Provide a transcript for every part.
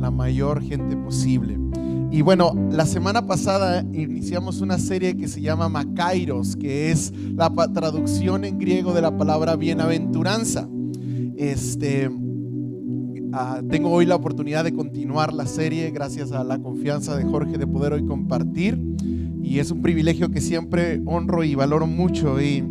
la mayor gente posible. Y bueno, la semana pasada iniciamos una serie que se llama Makairos, que es la traducción en griego de la palabra bienaventuranza. Tengo hoy la oportunidad de continuar la serie gracias a la confianza de Jorge de poder hoy compartir, y es un privilegio que siempre honro y valoro mucho. Y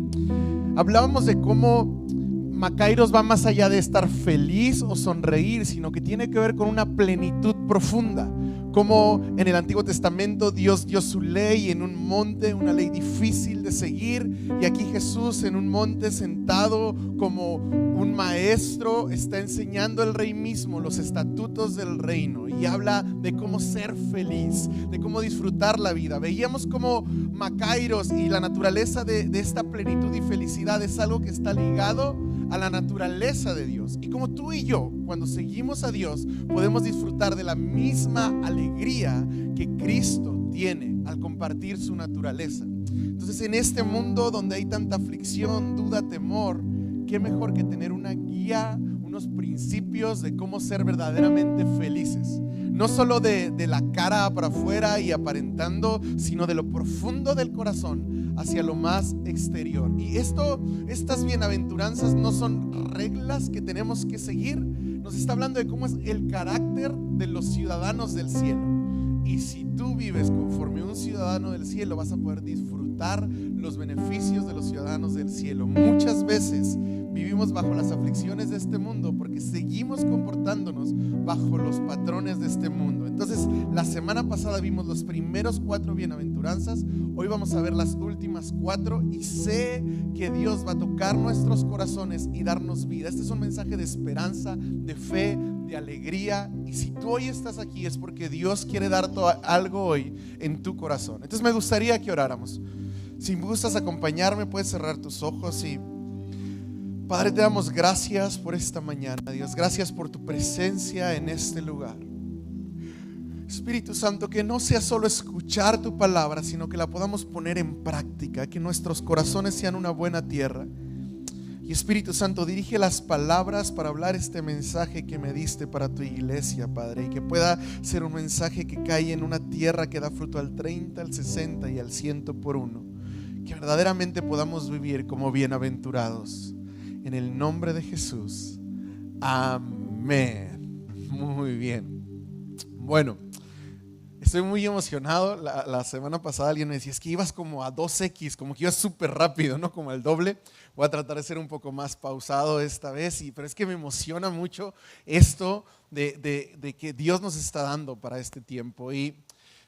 hablábamos de cómo Makairos va más allá de estar feliz o sonreír, sino que tiene que ver con una plenitud profunda. Como en el Antiguo Testamento Dios dio su ley en un monte, una ley difícil de seguir, y aquí Jesús en un monte sentado como un maestro está enseñando al rey mismo los estatutos del reino, y habla de cómo ser feliz, de cómo disfrutar la vida. Veíamos como Makairos y la naturaleza de esta plenitud y felicidad es algo que está ligado a la naturaleza de Dios, y como tú y yo, cuando seguimos a Dios, podemos disfrutar de la misma alegría que Cristo tiene al compartir su naturaleza. Entonces, en este mundo donde hay tanta aflicción, duda, temor, qué mejor que tener una guía, unos principios de cómo ser verdaderamente felices. No solo de la cara para afuera y aparentando, sino de lo profundo del corazón hacia lo más exterior. Y estas bienaventuranzas no son reglas que tenemos que seguir. Nos está hablando de cómo es el carácter de los ciudadanos del cielo. Y si tú vives conforme un ciudadano del cielo, vas a poder disfrutar los beneficios de los ciudadanos del cielo. Muchas veces vivimos bajo las aflicciones de este mundo porque seguimos comportándonos bajo los patrones de este mundo. Entonces, la semana pasada vimos los primeros 4 bienaventuranzas. Hoy vamos a ver las últimas 4, y sé que Dios va a tocar nuestros corazones y darnos vida. Este es un mensaje de esperanza, de fe, de alegría, y si tú hoy estás aquí es porque Dios quiere dar algo hoy en tu corazón. Entonces me gustaría que oráramos. Si me gustas acompañarme, puedes cerrar tus ojos. Y Padre, te damos gracias por esta mañana, Dios. Gracias por tu presencia en este lugar. Espíritu Santo, que no sea solo escuchar tu palabra, sino que la podamos poner en práctica, que nuestros corazones sean una buena tierra. Y Espíritu Santo, dirige las palabras para hablar este mensaje que me diste para tu iglesia, Padre, y que pueda ser un mensaje que cae en una tierra que da fruto al 30, al 60 y al 100 por uno. Que verdaderamente podamos vivir como bienaventurados. En el nombre de Jesús. Amén. Muy bien. Bueno, estoy muy emocionado. La semana pasada alguien me decía, es que ibas como a 2x, como que ibas súper rápido, ¿no? Como al doble. Voy a tratar de ser un poco más pausado esta vez, pero es que me emociona mucho esto de que Dios nos está dando para este tiempo. Y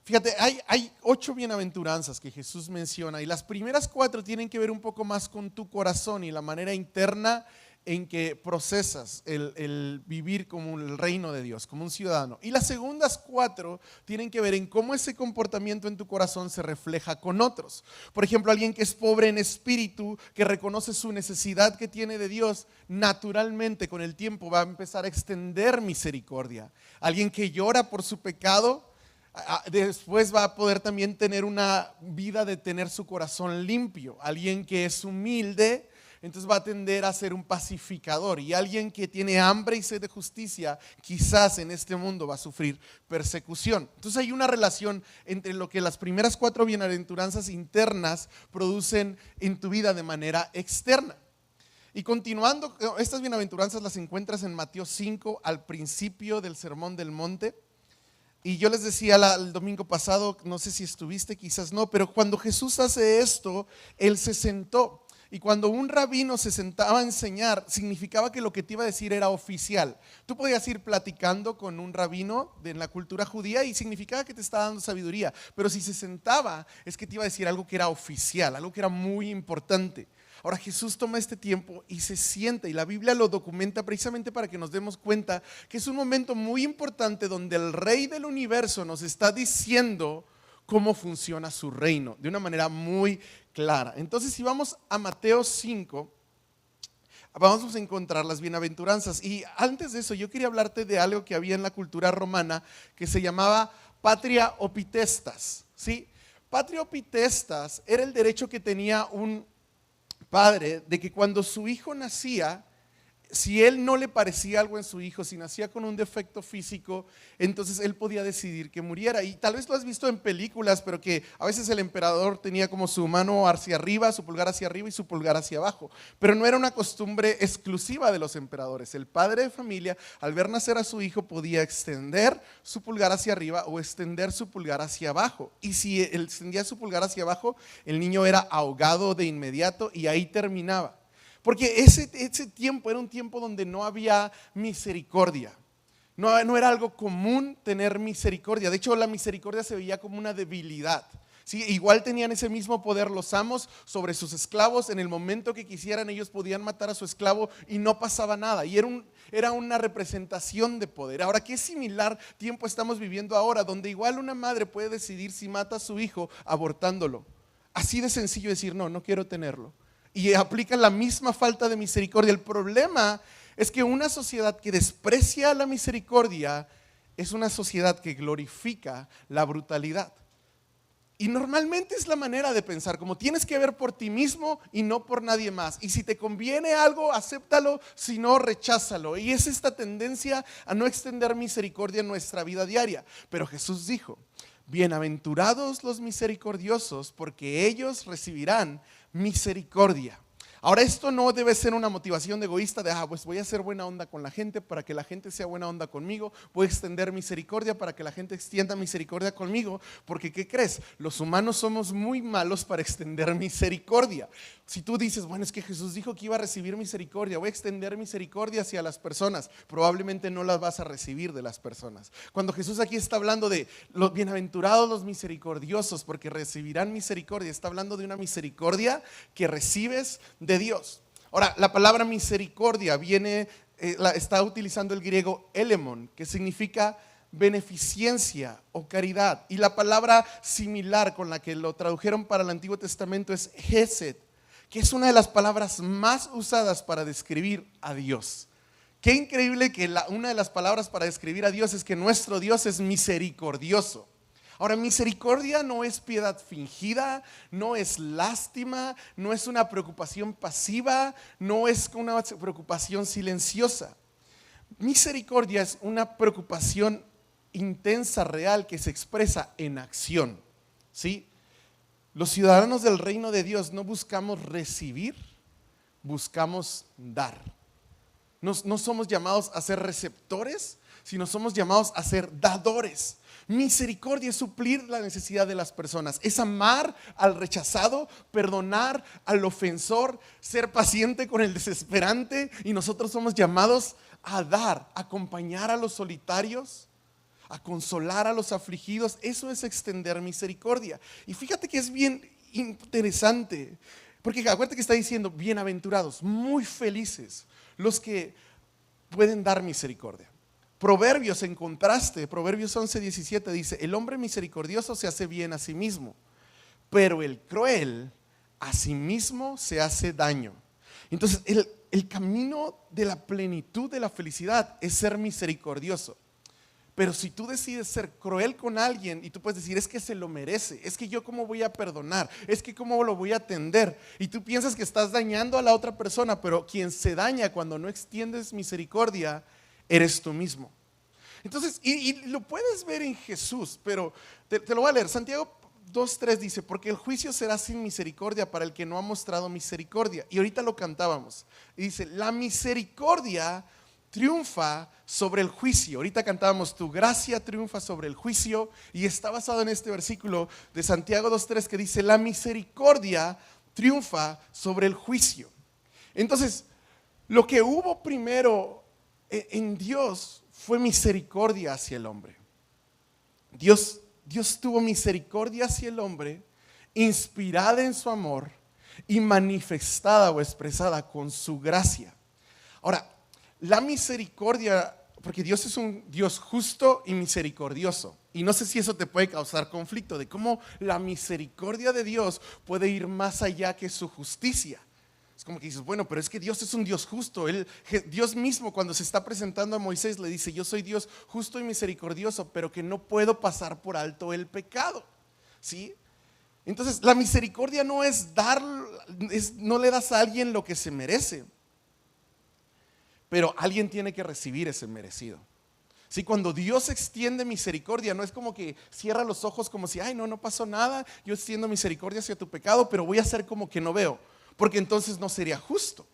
fíjate, hay 8 bienaventuranzas que Jesús menciona, y las primeras 4 tienen que ver un poco más con tu corazón y la manera interna en que procesas el vivir como el reino de Dios, como un ciudadano. Y las segundas 4 tienen que ver en cómo ese comportamiento en tu corazón se refleja con otros. Por ejemplo, alguien que es pobre en espíritu, que reconoce su necesidad que tiene de Dios, naturalmente con el tiempo va a empezar a extender misericordia. Alguien que llora por su pecado, después va a poder también tener una vida de tener su corazón limpio. Alguien que es humilde, entonces va a tender a ser un pacificador, y alguien que tiene hambre y sed de justicia, quizás en este mundo va a sufrir persecución. Entonces hay una relación entre lo que las primeras 4 bienaventuranzas internas producen en tu vida de manera externa. Y continuando, estas bienaventuranzas las encuentras en Mateo 5, al principio del Sermón del Monte. Y yo les decía el domingo pasado, no sé si estuviste, quizás no, pero cuando Jesús hace esto, Él se sentó. Y cuando un rabino se sentaba a enseñar, significaba que lo que te iba a decir era oficial. Tú podías ir platicando con un rabino en la cultura judía y significaba que te estaba dando sabiduría. Pero si se sentaba, es que te iba a decir algo que era oficial, algo que era muy importante. Ahora Jesús toma este tiempo y se sienta, y la Biblia lo documenta precisamente para que nos demos cuenta que es un momento muy importante donde el Rey del universo nos está diciendo cómo funciona su reino de una manera muy clara. Entonces, si vamos a Mateo 5, vamos a encontrar las bienaventuranzas. Y antes de eso, yo quería hablarte de algo que había en la cultura romana que se llamaba patria opitestas, ¿sí? Patria opitestas era el derecho que tenía un padre de que cuando su hijo nacía, si él no le parecía algo en su hijo, si nacía con un defecto físico, entonces él podía decidir que muriera. Y tal vez lo has visto en películas, pero que a veces el emperador tenía como su mano hacia arriba, su pulgar hacia arriba y su pulgar hacia abajo. Pero no era una costumbre exclusiva de los emperadores. El padre de familia, al ver nacer a su hijo, podía extender su pulgar hacia arriba o extender su pulgar hacia abajo. Y si él extendía su pulgar hacia abajo, el niño era ahogado de inmediato y ahí terminaba. Porque ese tiempo era un tiempo donde no había misericordia. No era algo común tener misericordia. De hecho, la misericordia se veía como una debilidad. ¿Sí? Igual tenían ese mismo poder los amos sobre sus esclavos. En el momento que quisieran, ellos podían matar a su esclavo y no pasaba nada. Y era una representación de poder. Ahora, ¿qué similar tiempo estamos viviendo ahora? Donde igual una madre puede decidir si mata a su hijo abortándolo. Así de sencillo decir, no quiero tenerlo. Y aplican la misma falta de misericordia. El problema es que una sociedad que desprecia la misericordia es una sociedad que glorifica la brutalidad. Y normalmente es la manera de pensar, como tienes que ver por ti mismo y no por nadie más. Y si te conviene algo, acéptalo, si no, recházalo. Y es esta tendencia a no extender misericordia en nuestra vida diaria. Pero Jesús dijo, bienaventurados los misericordiosos, porque ellos recibirán misericordia. Ahora, esto no debe ser una motivación de egoísta de, pues voy a hacer buena onda con la gente para que la gente sea buena onda conmigo, voy a extender misericordia para que la gente extienda misericordia conmigo, porque ¿qué crees? Los humanos somos muy malos para extender misericordia. Si tú dices, bueno, es que Jesús dijo que iba a recibir misericordia, voy a extender misericordia hacia las personas, probablemente no las vas a recibir de las personas. Cuando Jesús aquí está hablando de los bienaventurados los misericordiosos, porque recibirán misericordia, está hablando de una misericordia que recibes de Dios. Ahora, la palabra misericordia está utilizando el griego elemon, que significa beneficencia o caridad. Y la palabra similar con la que lo tradujeron para el Antiguo Testamento es hesed, que es una de las palabras más usadas para describir a Dios. Qué increíble que una de las palabras para describir a Dios es que nuestro Dios es misericordioso. Ahora, misericordia no es piedad fingida, no es lástima, no es una preocupación pasiva, no es una preocupación silenciosa. Misericordia es una preocupación intensa, real, que se expresa en acción. ¿Sí? Los ciudadanos del reino de Dios no buscamos recibir, buscamos dar. No somos llamados a ser receptores, sino somos llamados a ser dadores. Misericordia es suplir la necesidad de las personas, es amar al rechazado, perdonar al ofensor, ser paciente con el desesperante, y nosotros somos llamados a dar, a acompañar a los solitarios, a consolar a los afligidos. Eso es extender misericordia. Y fíjate que es bien interesante, porque acuérdate que está diciendo bienaventurados, muy felices los que pueden dar misericordia. Proverbios, en contraste, Proverbios 11:17 dice, el hombre misericordioso se hace bien a sí mismo, pero el cruel a sí mismo se hace daño. Entonces el camino de la plenitud de la felicidad es ser misericordioso. Pero si tú decides ser cruel con alguien y tú puedes decir, es que se lo merece, es que yo cómo voy a perdonar, es que cómo lo voy a atender, y tú piensas que estás dañando a la otra persona, pero quien se daña cuando no extiendes misericordia eres tú mismo. Entonces, y lo puedes ver en Jesús, pero te lo voy a leer. Santiago 2:3 dice, porque el juicio será sin misericordia para el que no ha mostrado misericordia. Y ahorita lo cantábamos. Y dice, la misericordia triunfa sobre el juicio. Ahorita cantábamos, tu gracia triunfa sobre el juicio, y está basado en este versículo de Santiago 2:3 que dice, la misericordia triunfa sobre el juicio. Entonces, lo que hubo primero en Dios fue misericordia hacia el hombre. Dios tuvo misericordia hacia el hombre, inspirada en su amor y manifestada o expresada con su gracia. Ahora, la misericordia, porque Dios es un Dios justo y misericordioso, y no sé si eso te puede causar conflicto, de cómo la misericordia de Dios puede ir más allá que su justicia. Es como que dices, bueno, pero es que Dios es un Dios justo. Dios mismo, cuando se está presentando a Moisés, le dice, yo soy Dios justo y misericordioso, pero que no puedo pasar por alto el pecado. ¿Sí? Entonces, la misericordia no es no le das a alguien lo que se merece. pero alguien tiene que recibir ese merecido. Sí, cuando Dios extiende misericordia, no es como que cierra los ojos como si, ay, no pasó nada, yo extiendo misericordia hacia tu pecado, pero voy a hacer como que no veo, porque entonces no sería justo.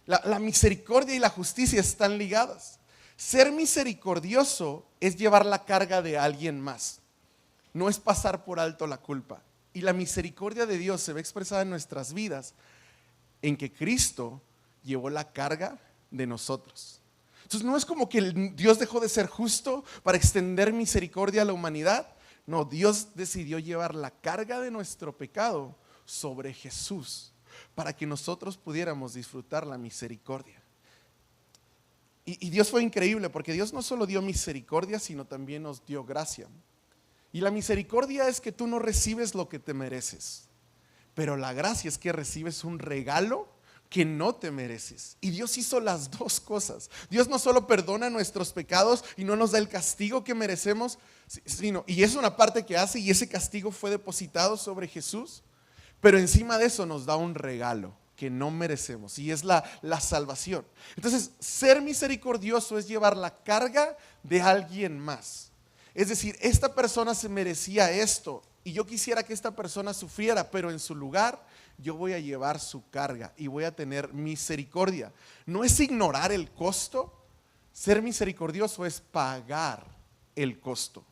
La misericordia y la justicia están ligadas. Ser misericordioso es llevar la carga de alguien más, no es pasar por alto la culpa. Y la misericordia de Dios se ve expresada en nuestras vidas en que Cristo llevó la carga de nosotros. Entonces no es como que Dios dejó de ser justo para extender misericordia a la humanidad. No, Dios decidió llevar la carga de nuestro pecado sobre Jesús para que nosotros pudiéramos disfrutar la misericordia. Y Dios fue increíble porque Dios no solo dio misericordia, sino también nos dio gracia. Y la misericordia es que tú no recibes lo que te mereces, pero la gracia es que recibes un regalo que no te mereces. Y Dios hizo las dos cosas. Dios no solo perdona nuestros pecados y no nos da el castigo que merecemos, sino, y es una parte que hace, y ese castigo fue depositado sobre Jesús, pero encima de eso nos da un regalo que no merecemos, y es la salvación. Entonces, ser misericordioso es llevar la carga de alguien más. Es decir, esta persona se merecía esto y yo quisiera que esta persona sufriera, pero en su lugar yo voy a llevar su carga y voy a tener misericordia. No es ignorar el costo. Ser misericordioso es pagar el costo.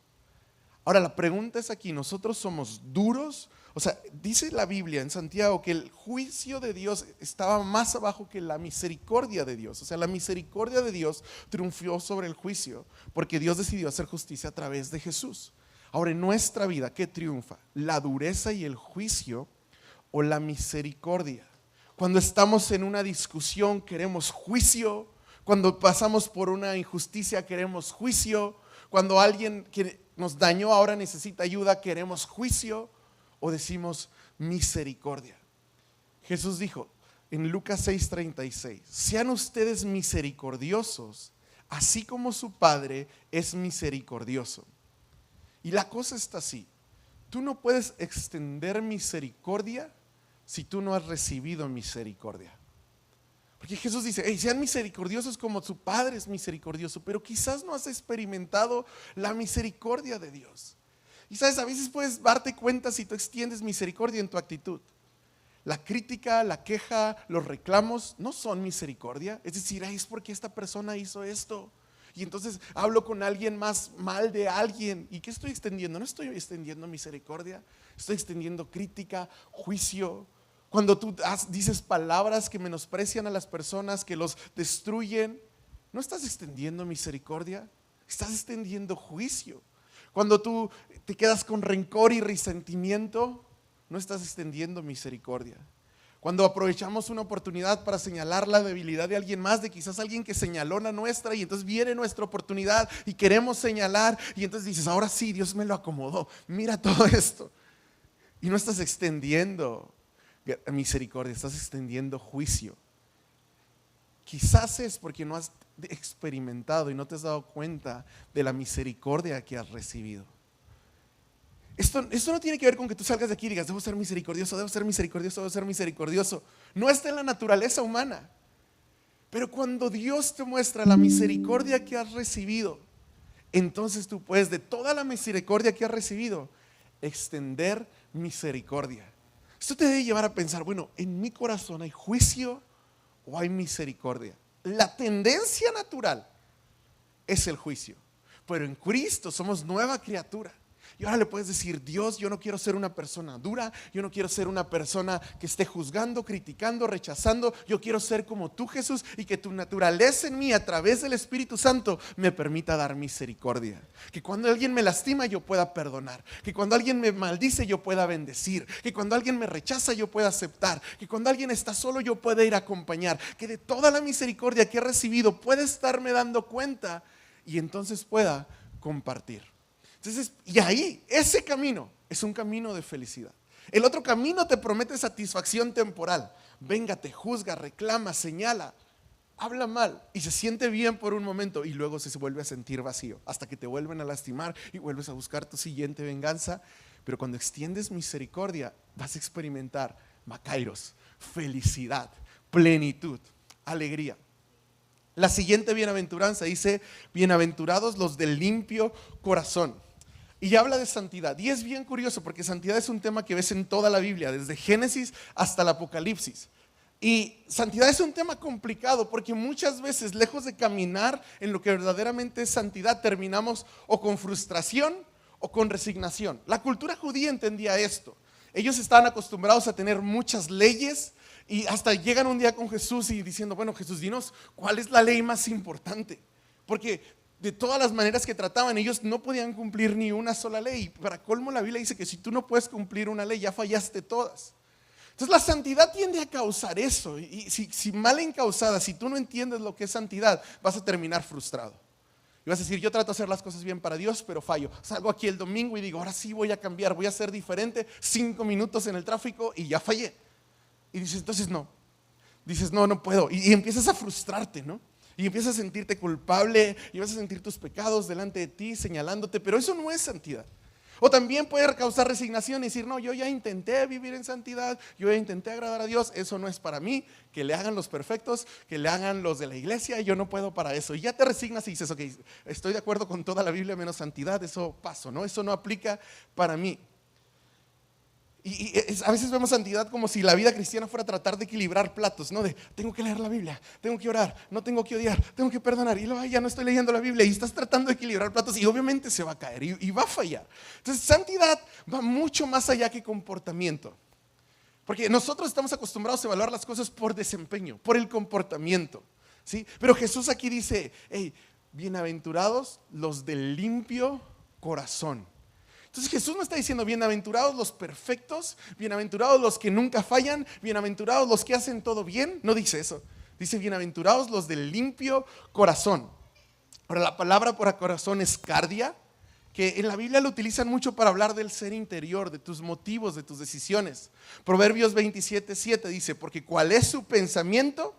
Ahora la pregunta es aquí, ¿nosotros somos duros? O sea, dice la Biblia en Santiago que el juicio de Dios estaba más abajo que la misericordia de Dios. O sea, la misericordia de Dios triunfó sobre el juicio porque Dios decidió hacer justicia a través de Jesús. Ahora, en nuestra vida, ¿qué triunfa? ¿La dureza y el juicio o la misericordia? Cuando estamos en una discusión queremos juicio. Cuando pasamos por una injusticia queremos juicio. Cuando alguien que nos dañó ahora necesita ayuda queremos juicio. O decimos misericordia. Jesús dijo en Lucas 6:36, sean ustedes misericordiosos, así como su Padre es misericordioso. Y la cosa está así, tú no puedes extender misericordia si tú no has recibido misericordia. Porque Jesús dice, hey, sean misericordiosos como su Padre es misericordioso, pero quizás no has experimentado la misericordia de Dios. Y sabes, a veces puedes darte cuenta si tú extiendes misericordia en tu actitud. La crítica, la queja, los reclamos no son misericordia. Es decir, es porque esta persona hizo esto. Y entonces hablo con alguien más mal de alguien. ¿Y qué estoy extendiendo? No estoy extendiendo misericordia. Estoy extendiendo crítica, juicio. Cuando tú dices palabras que menosprecian a las personas, que los destruyen, no estás extendiendo misericordia. Estás extendiendo juicio. Cuando tú te quedas con rencor y resentimiento, no estás extendiendo misericordia. Cuando aprovechamos una oportunidad para señalar la debilidad de alguien más, de quizás alguien que señaló la nuestra, y entonces viene nuestra oportunidad y queremos señalar, y entonces dices, ahora sí, Dios me lo acomodó, mira todo esto. Y no estás extendiendo misericordia, estás extendiendo juicio. Quizás es porque no has experimentado y no te has dado cuenta de la misericordia que has recibido. Esto no tiene que ver con que tú salgas de aquí y digas, debo ser misericordioso, debo ser misericordioso, debo ser misericordioso. No está en la naturaleza humana. Pero cuando Dios te muestra la misericordia que has recibido, entonces tú puedes, de toda la misericordia que has recibido, extender misericordia. Esto te debe llevar a pensar, bueno, en mi corazón hay juicio o hay misericordia. La tendencia natural es el juicio, pero en Cristo somos nueva criatura. Y ahora le puedes decir, Dios, yo no quiero ser una persona dura, yo no quiero ser una persona que esté juzgando, criticando, rechazando. Yo quiero ser como tú, Jesús, y que tu naturaleza en mí a través del Espíritu Santo me permita dar misericordia. Que cuando alguien me lastima yo pueda perdonar, que cuando alguien me maldice yo pueda bendecir, que cuando alguien me rechaza yo pueda aceptar, que cuando alguien está solo yo pueda ir a acompañar, que de toda la misericordia que he recibido pueda estarme dando cuenta y entonces pueda compartir. Entonces, y ahí, ese camino es un camino de felicidad. El otro camino te promete satisfacción temporal. Venga, te juzga, reclama, señala, habla mal y se siente bien por un momento y luego se vuelve a sentir vacío hasta que te vuelven a lastimar y vuelves a buscar tu siguiente venganza. Pero cuando extiendes misericordia, vas a experimentar makairos, felicidad, plenitud, alegría. La siguiente bienaventuranza dice, bienaventurados los del limpio corazón. Y habla de santidad. Y es bien curioso porque santidad es un tema que ves en toda la Biblia, desde Génesis hasta el Apocalipsis. Y santidad es un tema complicado porque muchas veces, lejos de caminar en lo que verdaderamente es santidad, terminamos o con frustración o con resignación. La cultura judía entendía esto. Ellos estaban acostumbrados a tener muchas leyes y hasta llegan un día con Jesús y diciendo, bueno, Jesús, dinos, ¿cuál es la ley más importante? Porque de todas las maneras que trataban, ellos no podían cumplir ni una sola ley. Para colmo, la Biblia dice que si tú no puedes cumplir una ley, ya fallaste todas. Entonces la santidad tiende a causar eso. Y si mal encausada, si tú no entiendes lo que es santidad, vas a terminar frustrado. Y vas a decir, yo trato de hacer las cosas bien para Dios, pero fallo. Salgo aquí el domingo y digo, ahora sí voy a cambiar, voy a ser diferente. 5 minutos en el tráfico y ya fallé. Y dices, entonces no. Dices, no puedo. Y empiezas a frustrarte, ¿no? Y empiezas a sentirte culpable y vas a sentir tus pecados delante de ti, señalándote. Pero eso no es santidad. O también puede causar resignación y decir, no, yo ya intenté vivir en santidad, yo ya intenté agradar a Dios, eso no es para mí, que le hagan los perfectos, que le hagan los de la iglesia, yo no puedo para eso. Y ya te resignas y dices, ok, estoy de acuerdo con toda la Biblia menos santidad, eso paso, ¿no? Eso no aplica para mí. Y a veces vemos santidad como si la vida cristiana fuera a tratar de equilibrar platos, ¿no? De tengo que leer la Biblia, tengo que orar, no tengo que odiar, tengo que perdonar. Y luego ya no estoy leyendo la Biblia y estás tratando de equilibrar platos y obviamente se va a caer y va a fallar. Entonces santidad va mucho más allá que comportamiento. Porque nosotros estamos acostumbrados a evaluar las cosas por desempeño, por el comportamiento, ¿sí? Pero Jesús aquí dice, hey, bienaventurados los del limpio corazón. Entonces Jesús no está diciendo bienaventurados los perfectos, bienaventurados los que nunca fallan, bienaventurados los que hacen todo bien. No dice eso. Dice bienaventurados los del limpio corazón. Ahora la palabra por corazón es cardia, que en la Biblia lo utilizan mucho para hablar del ser interior, de tus motivos, de tus decisiones. Proverbios 27:7 dice, porque cuál es su pensamiento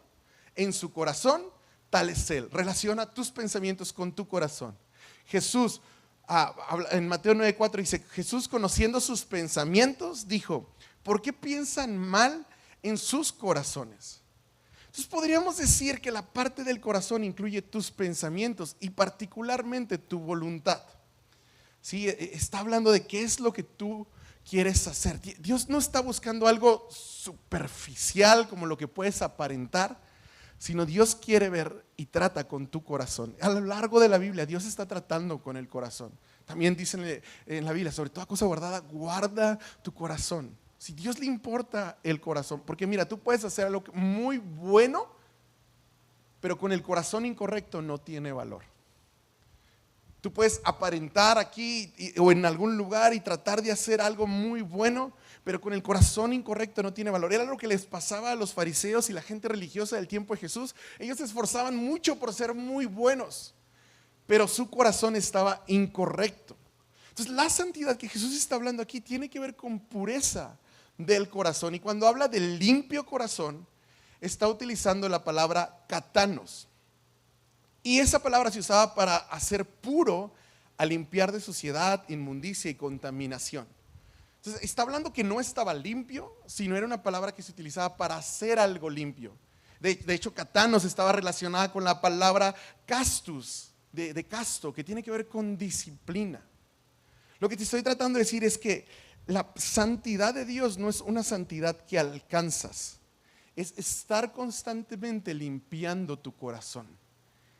en su corazón, tal es él. Relaciona tus pensamientos con tu corazón. Jesús en Mateo 9:4 dice, Jesús conociendo sus pensamientos dijo, ¿por qué piensan mal en sus corazones? Entonces podríamos decir que la parte del corazón incluye tus pensamientos y particularmente tu voluntad. ¿Sí? Está hablando de qué es lo que tú quieres hacer. Dios no está buscando algo superficial como lo que puedes aparentar, sino Dios quiere ver y trata con tu corazón. A lo largo de la Biblia Dios está tratando con el corazón. También dicen en la Biblia, sobre toda cosa guardada, guarda tu corazón. Si Dios le importa el corazón, porque mira, tú puedes hacer algo muy bueno, pero con el corazón incorrecto no tiene valor. Tú puedes aparentar aquí o en algún lugar y tratar de hacer algo muy bueno, pero con el corazón incorrecto no tiene valor. Era lo que les pasaba a los fariseos y la gente religiosa del tiempo de Jesús. Ellos se esforzaban mucho por ser muy buenos, pero su corazón estaba incorrecto. Entonces la santidad que Jesús está hablando aquí tiene que ver con pureza del corazón. Y cuando habla del limpio corazón, está utilizando la palabra katanos. Y esa palabra se usaba para hacer puro, a limpiar de suciedad, inmundicia y contaminación. Entonces está hablando que no estaba limpio, sino era una palabra que se utilizaba para hacer algo limpio. De hecho, katanos estaba relacionada con la palabra castus, de casto, que tiene que ver con disciplina. Lo que te estoy tratando de decir es que la santidad de Dios no es una santidad que alcanzas, es estar constantemente limpiando tu corazón.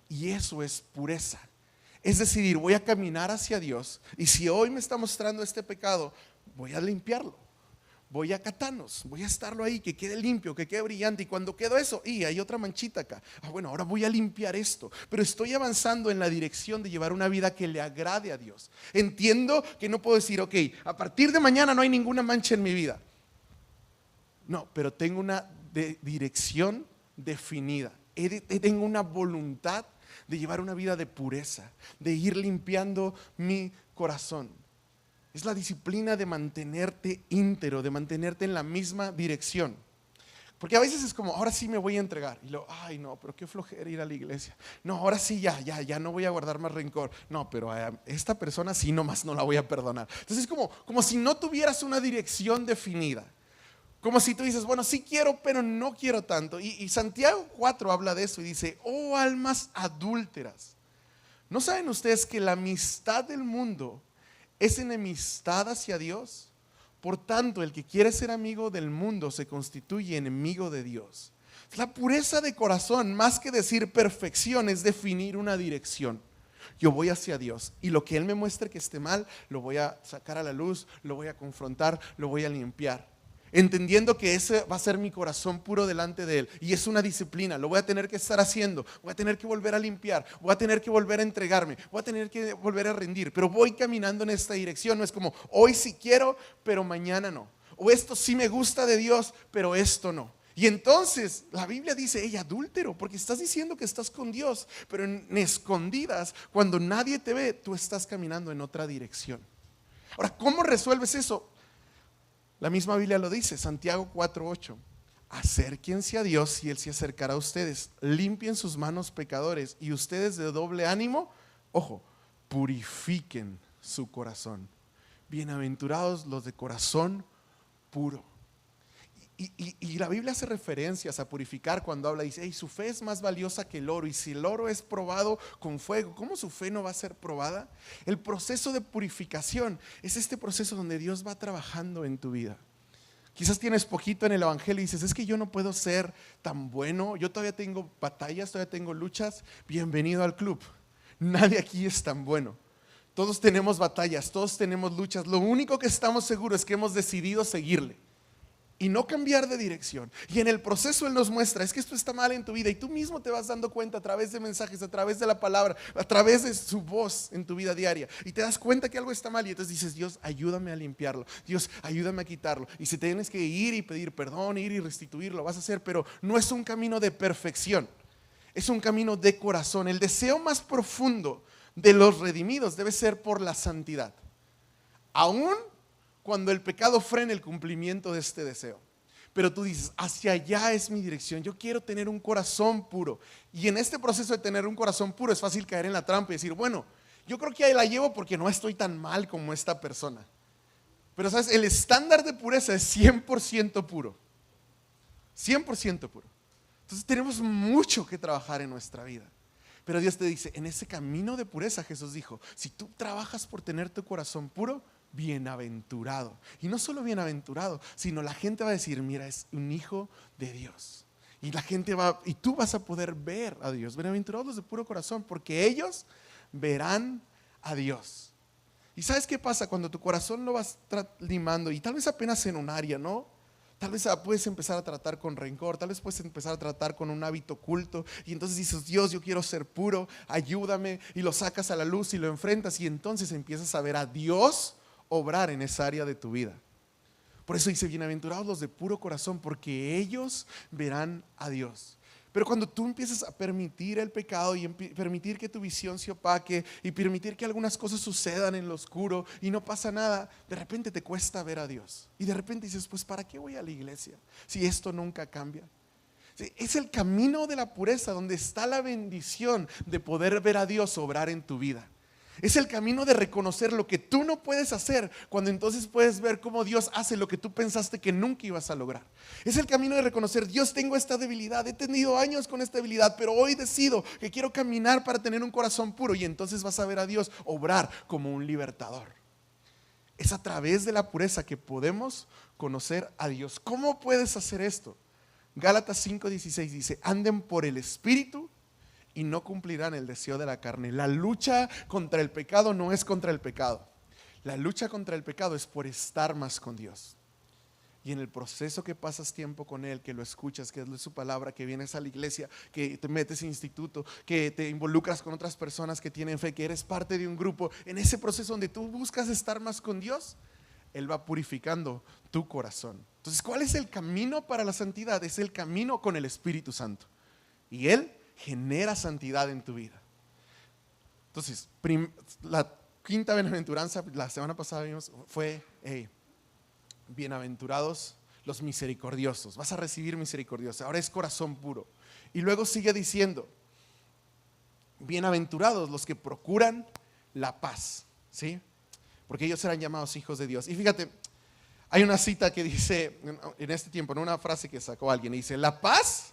Y eso es pureza. Es decidir, voy a caminar hacia Dios y si hoy me está mostrando este pecado, voy a limpiarlo. Voy a katanos, voy a estarlo ahí, que quede limpio, que quede brillante. Y cuando quedo eso, y hay otra manchita acá. Bueno, ahora voy a limpiar esto. Pero estoy avanzando en la dirección de llevar una vida que le agrade a Dios. Entiendo que no puedo decir, ok, a partir de mañana no hay ninguna mancha en mi vida. No, pero tengo una dirección definida. Tengo una voluntad de llevar una vida de pureza, de ir limpiando mi corazón. Es la disciplina de mantenerte íntegro, de mantenerte en la misma dirección. Porque a veces es como, ahora sí me voy a entregar. Y luego, ay no, pero qué flojera ir a la iglesia. No, ahora sí ya no voy a guardar más rencor. No, pero a esta persona sí nomás no la voy a perdonar. Entonces es como si no tuvieras una dirección definida. Como si tú dices, bueno, sí quiero, pero no quiero tanto. Y Santiago 4 habla de eso y dice, oh almas adúlteras, ¿no saben ustedes que la amistad del mundo es enemistad hacia Dios? Por tanto, el que quiere ser amigo del mundo se constituye enemigo de Dios. La pureza de corazón, más que decir perfección, es definir una dirección. Yo voy hacia Dios y lo que Él me muestre que esté mal, lo voy a sacar a la luz, lo voy a confrontar, lo voy a limpiar. Entendiendo que ese va a ser mi corazón puro delante de Él. Y es una disciplina, lo voy a tener que estar haciendo. Voy a tener que volver a limpiar, voy a tener que volver a entregarme, voy a tener que volver a rendir. Pero voy caminando en esta dirección. No es como, hoy sí quiero, pero mañana no. O esto sí me gusta de Dios, pero esto no. Y entonces la Biblia dice, hey, adúltero, porque estás diciendo que estás con Dios, pero en escondidas, cuando nadie te ve, tú estás caminando en otra dirección. Ahora, ¿cómo resuelves eso? La misma Biblia lo dice, Santiago 4:8. Acérquense a Dios y Él se acercará a ustedes. Limpien sus manos pecadores y ustedes de doble ánimo, ojo, purifiquen su corazón. Bienaventurados los de corazón puro. Y la Biblia hace referencias a purificar cuando habla, dice, hey, su fe es más valiosa que el oro, y si el oro es probado con fuego, ¿cómo su fe no va a ser probada? El proceso de purificación es este proceso donde Dios va trabajando en tu vida. Quizás tienes poquito en el evangelio y dices, es que yo no puedo ser tan bueno, yo todavía tengo batallas, todavía tengo luchas. Bienvenido al club. Nadie aquí es tan bueno. Todos tenemos batallas, todos tenemos luchas. Lo único que estamos seguros es que hemos decidido seguirle y no cambiar de dirección. Y en el proceso Él nos muestra, es que esto está mal en tu vida, y tú mismo te vas dando cuenta a través de mensajes, a través de la palabra, a través de su voz en tu vida diaria, y te das cuenta que algo está mal, y entonces dices, Dios, ayúdame a limpiarlo, Dios, ayúdame a quitarlo. Y si tienes que ir y pedir perdón, ir y restituirlo, lo vas a hacer, pero no es un camino de perfección, es un camino de corazón. El deseo más profundo de los redimidos debe ser por la santidad, aún cuando el pecado frena el cumplimiento de este deseo. Pero tú dices, hacia allá es mi dirección, yo quiero tener un corazón puro. Y en este proceso de tener un corazón puro es fácil caer en la trampa y decir, bueno, yo creo que ahí la llevo porque no estoy tan mal como esta persona. Pero sabes, el estándar de pureza es 100% puro. 100% puro. Entonces tenemos mucho que trabajar en nuestra vida. Pero Dios te dice, en ese camino de pureza, Jesús dijo, si tú trabajas por tener tu corazón puro, bienaventurado. Y no solo bienaventurado, sino la gente va a decir, mira, es un hijo de Dios. Y la gente y tú vas a poder ver a Dios. Bienaventurados los de puro corazón, porque ellos verán a Dios. ¿Y sabes qué pasa? Cuando tu corazón lo vas limando, y tal vez apenas en un área, ¿no? Tal vez puedes empezar a tratar con rencor, tal vez puedes empezar a tratar con un hábito oculto, y entonces dices, Dios, yo quiero ser puro, ayúdame, y lo sacas a la luz y lo enfrentas, y entonces empiezas a ver a Dios obrar en esa área de tu vida. Por eso dice, bienaventurados los de puro corazón, porque ellos verán a Dios. Pero cuando tú empiezas a permitir el pecado y permitir que tu visión se opaque y permitir que algunas cosas sucedan en lo oscuro y no pasa nada, de repente te cuesta ver a Dios. Y de repente dices, pues ¿para qué voy a la iglesia si esto nunca cambia? Sí, es el camino de la pureza donde está la bendición de poder ver a Dios obrar en tu vida. Es el camino de reconocer lo que tú no puedes hacer, cuando entonces puedes ver cómo Dios hace lo que tú pensaste que nunca ibas a lograr. Es el camino de reconocer, Dios, tengo esta debilidad, he tenido años con esta debilidad, pero hoy decido que quiero caminar para tener un corazón puro, y entonces vas a ver a Dios obrar como un libertador. Es a través de la pureza que podemos conocer a Dios. ¿Cómo puedes hacer esto? Gálatas 5:16 dice, anden por el Espíritu y no cumplirán el deseo de la carne. La lucha contra el pecado no es contra el pecado. La lucha contra el pecado es por estar más con Dios. Y en el proceso que pasas tiempo con Él, que lo escuchas, que es su palabra, que vienes a la iglesia, que te metes en instituto, que te involucras con otras personas que tienen fe, que eres parte de un grupo, en ese proceso donde tú buscas estar más con Dios, Él va purificando tu corazón. Entonces, ¿cuál es el camino para la santidad? Es el camino con el Espíritu Santo. Y Él genera santidad en tu vida. Entonces, la quinta bienaventuranza, la semana pasada vimos, fue bienaventurados los misericordiosos. Vas a recibir misericordia. Ahora es corazón puro. Y luego sigue diciendo, bienaventurados los que procuran la paz, ¿sí? Porque ellos serán llamados hijos de Dios. Y fíjate, Hay una cita que dice, en este tiempo, en una frase que sacó alguien, dice: la paz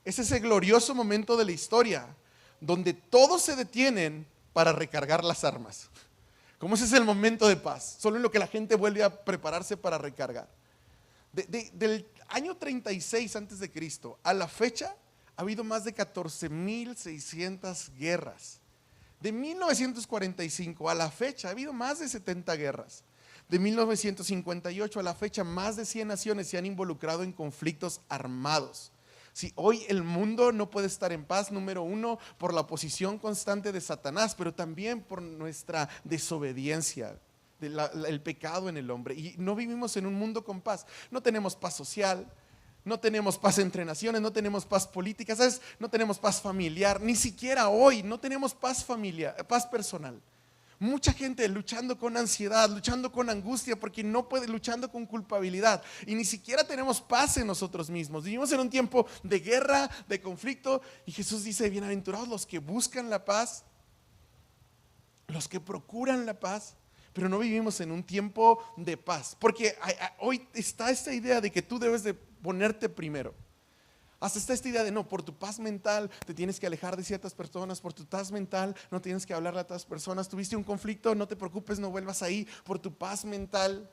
es ese glorioso momento de la historia donde todos se detienen para recargar las armas. Como ese es el momento de paz, solo en lo que la gente vuelve a prepararse para recargar. Del año 36 antes de Cristo a la fecha ha habido más de 14,600 guerras. De 1945 a la fecha ha habido más de 70 guerras. De 1958 a la fecha más de 100 naciones se han involucrado en conflictos armados. Si hoy el mundo no puede estar en paz, número uno, por la oposición constante de Satanás, pero también por nuestra desobediencia, el pecado en el hombre. Y no vivimos en un mundo con paz. No tenemos paz social, no tenemos paz entre naciones, no tenemos paz política, ¿sabes? No tenemos paz familiar, ni siquiera hoy no tenemos paz familiar, paz personal. Mucha gente luchando con ansiedad, luchando con angustia, porque no puede, luchando con culpabilidad. Y ni siquiera tenemos paz en nosotros mismos. Vivimos en un tiempo de guerra, de conflicto. Y Jesús dice: bienaventurados los que buscan la paz, los que procuran la paz. Pero no vivimos en un tiempo de paz. Porque hoy está esta idea de que tú debes de ponerte primero. Hasta está esta idea de no, por tu paz mental te tienes que alejar de ciertas personas, por tu paz mental no tienes que hablarle a otras personas, tuviste un conflicto, no te preocupes, no vuelvas ahí, por tu paz mental.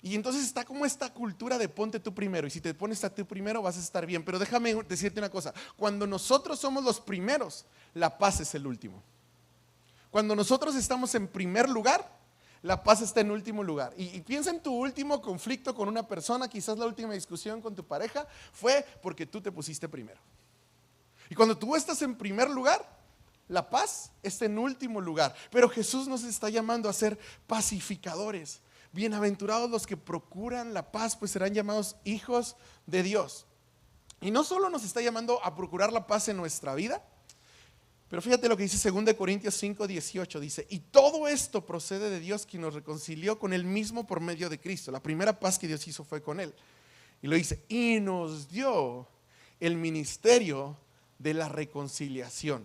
Y entonces está como esta cultura de ponte tú primero, y si te pones a tú primero vas a estar bien. Pero déjame decirte una cosa: cuando nosotros somos los primeros, la paz es el último. Cuando nosotros estamos en primer lugar, la paz está en último lugar. Y piensa en tu último conflicto con una persona, quizás la última discusión con tu pareja fue porque tú te pusiste primero. Y cuando tú estás en primer lugar, la paz está en último lugar. Pero Jesús nos está llamando a ser pacificadores. Bienaventurados los que procuran la paz, pues serán llamados hijos de Dios. Y no solo nos está llamando a procurar la paz en nuestra vida, pero fíjate lo que dice 2 Corintios 5:18, dice: y todo esto procede de Dios, quien nos reconcilió con Él mismo por medio de Cristo. La primera paz que Dios hizo fue con Él. Y lo dice: y nos dio el ministerio de la reconciliación.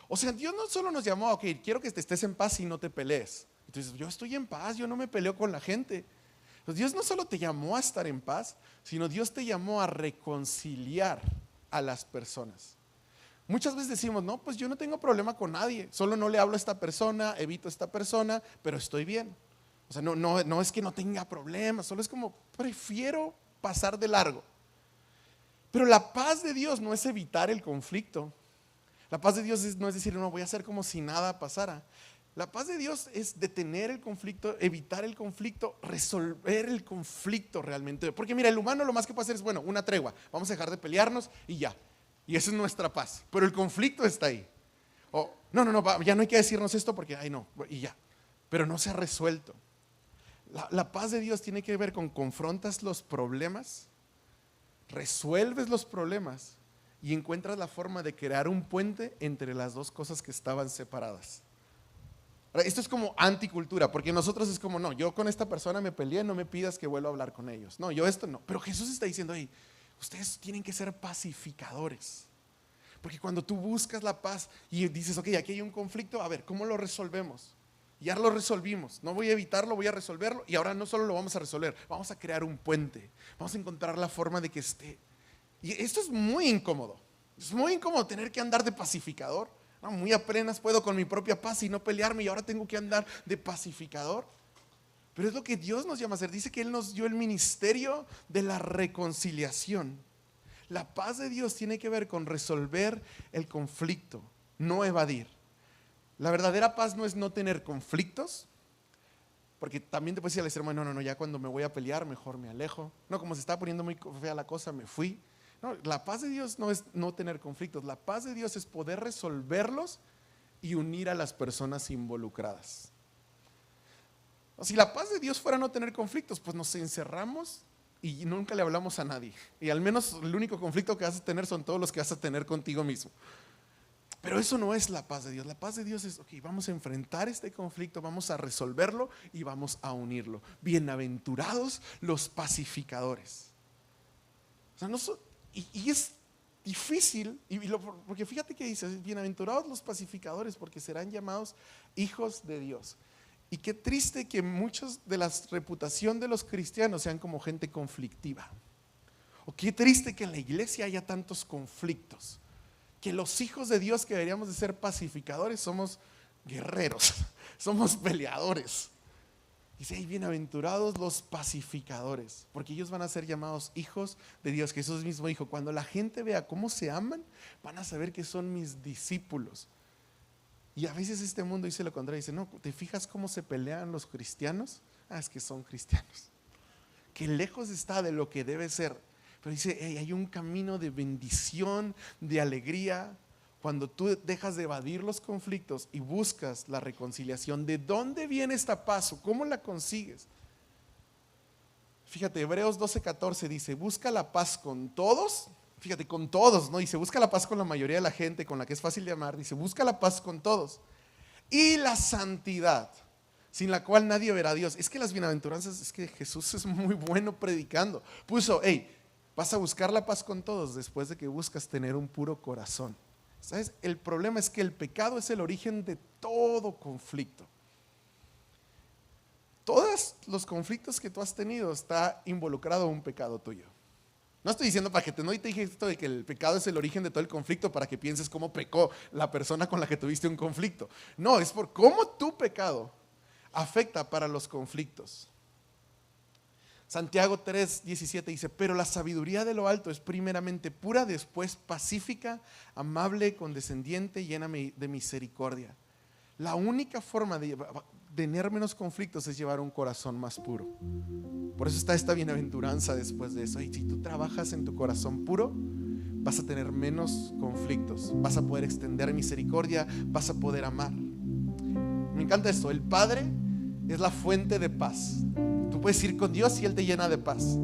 O sea, Dios no solo nos llamó a, ok, quiero que estés en paz y no te pelees. Entonces, yo estoy en paz, yo no me peleo con la gente. Entonces, Dios no solo te llamó a estar en paz, sino Dios te llamó a reconciliar a las personas. Muchas veces decimos: no, pues yo no tengo problema con nadie, solo no le hablo a esta persona, evito a esta persona, pero estoy bien. O sea, no es que no tenga problemas, solo es como prefiero pasar de largo. Pero la paz de Dios no es evitar el conflicto. La paz de Dios no es decir: no, voy a hacer como si nada pasara. La paz de Dios es detener el conflicto, evitar el conflicto, resolver el conflicto realmente. Porque mira, el humano lo más que puede hacer es, bueno, una tregua, vamos a dejar de pelearnos y ya. Y esa es nuestra paz, pero el conflicto está ahí. No, ya no hay que decirnos esto porque, ay no, y ya. Pero no se ha resuelto. La paz de Dios tiene que ver con confrontas los problemas, resuelves los problemas y encuentras la forma de crear un puente entre las dos cosas que estaban separadas. Ahora, esto es como anticultura, porque nosotros es como: no, yo con esta persona me peleé, no me pidas que vuelva a hablar con ellos. No, yo esto no. Pero Jesús está diciendo: hey, ustedes tienen que ser pacificadores. Porque cuando tú buscas la paz y dices: ok, aquí hay un conflicto, a ver, ¿cómo lo resolvemos? Ya lo resolvimos, no voy a evitarlo, voy a resolverlo. Y ahora no solo lo vamos a resolver, vamos a crear un puente. Vamos a encontrar la forma de que esté. Y esto es muy incómodo. Es muy incómodo tener que andar de pacificador. No, muy apenas puedo con mi propia paz y no pelearme, y ahora tengo que andar de pacificador. Pero es lo que Dios nos llama a hacer. Dice que Él nos dio el ministerio de la reconciliación. La paz de Dios tiene que ver con resolver el conflicto, no evadir. La verdadera paz no es no tener conflictos, porque también te puedes decir al ser humano: no, ya cuando me voy a pelear mejor me alejo. No, como se está poniendo muy fea la cosa, me fui. No, la paz de Dios no es no tener conflictos. La paz de Dios es poder resolverlos y unir a las personas involucradas. Si la paz de Dios fuera no tener conflictos, pues nos encerramos y nunca le hablamos a nadie. Y al menos el único conflicto que vas a tener son todos los que vas a tener contigo mismo. Pero eso no es la paz de Dios. La paz de Dios es: ok, vamos a enfrentar este conflicto, vamos a resolverlo y vamos a unirlo. Bienaventurados los pacificadores. O sea, y es difícil, porque fíjate que dice: bienaventurados los pacificadores, porque serán llamados hijos de Dios. Y qué triste que muchos de la reputación de los cristianos sean como gente conflictiva. O qué triste que en la iglesia haya tantos conflictos. Que los hijos de Dios, que deberíamos de ser pacificadores, somos guerreros, somos peleadores. Dice, ay, bienaventurados los pacificadores, porque ellos van a ser llamados hijos de Dios. Jesús mismo dijo, cuando la gente vea cómo se aman, van a saber que son mis discípulos. Y a veces este mundo dice lo contrario, dice, no, ¿te fijas cómo se pelean los cristianos? Es que son cristianos. Que lejos está de lo que debe ser. Pero dice, hey, hay un camino de bendición, de alegría, cuando tú dejas de evadir los conflictos y buscas la reconciliación. ¿De dónde viene esta paz? ¿Cómo la consigues? Fíjate, Hebreos 12:14 dice, busca la paz con todos. Fíjate, con todos, ¿no? Dice, busca la paz con la mayoría de la gente, con la que es fácil de amar. Dice, busca la paz con todos. Y la santidad, sin la cual nadie verá a Dios. Es que las bienaventuranzas, es que Jesús es muy bueno predicando. Puso, hey, vas a buscar la paz con todos después de que buscas tener un puro corazón. ¿Sabes? El problema es que el pecado es el origen de todo conflicto. Todos los conflictos que tú has tenido está involucrado un pecado tuyo. No estoy diciendo para que no te dije esto de que el pecado es el origen de todo el conflicto para que pienses cómo pecó la persona con la que tuviste un conflicto. No, es por cómo tu pecado afecta para los conflictos. Santiago 3:17 dice, pero la sabiduría de lo alto es primeramente pura, después pacífica, amable, condescendiente, llena de misericordia. La única forma de tener menos conflictos es llevar un corazón más puro. Por eso está esta bienaventuranza después de eso. Y si tú trabajas en tu corazón puro, vas a tener menos conflictos, vas a poder extender misericordia, vas a poder amar. Me encanta esto, el Padre es la fuente de paz. Tú puedes ir con Dios y Él te llena de paz.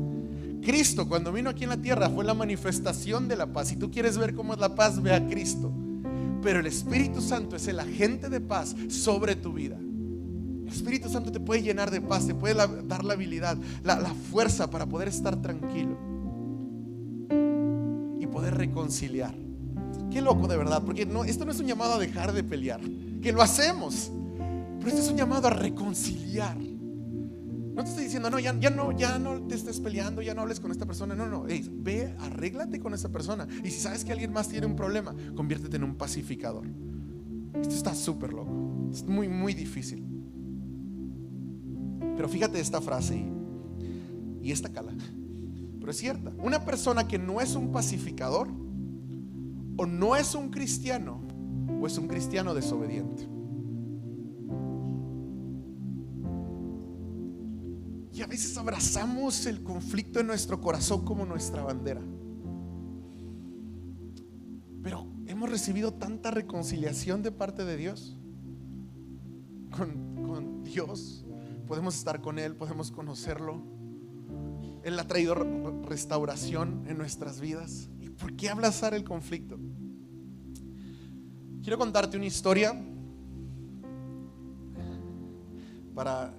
Cristo, cuando vino aquí en la tierra, fue la manifestación de la paz. Si tú quieres ver cómo es la paz, ve a Cristo. Pero el Espíritu Santo es el agente de paz sobre tu vida. El Espíritu Santo te puede llenar de paz, te puede dar la habilidad, la fuerza para poder estar tranquilo y poder reconciliar. Qué loco de verdad, porque esto no es un llamado a dejar de pelear, que lo hacemos, pero esto es un llamado a reconciliar. No te estoy diciendo, no, ya no te estés peleando, ya no hables con esta persona. No, ve, arréglate con esta persona. Y si sabes que alguien más tiene un problema, conviértete en un pacificador. Esto está súper loco, es muy, muy difícil. Pero fíjate esta frase y esta cala, pero es cierta. Una persona que no es un pacificador, o no es un cristiano, o es un cristiano desobediente. Y a veces abrazamos el conflicto en nuestro corazón como nuestra bandera. Pero hemos recibido tanta reconciliación de parte de Dios con Dios. Podemos estar con Él, podemos conocerlo. Él ha traído restauración en nuestras vidas. ¿Y por qué abrazar el conflicto? Quiero contarte una historia para...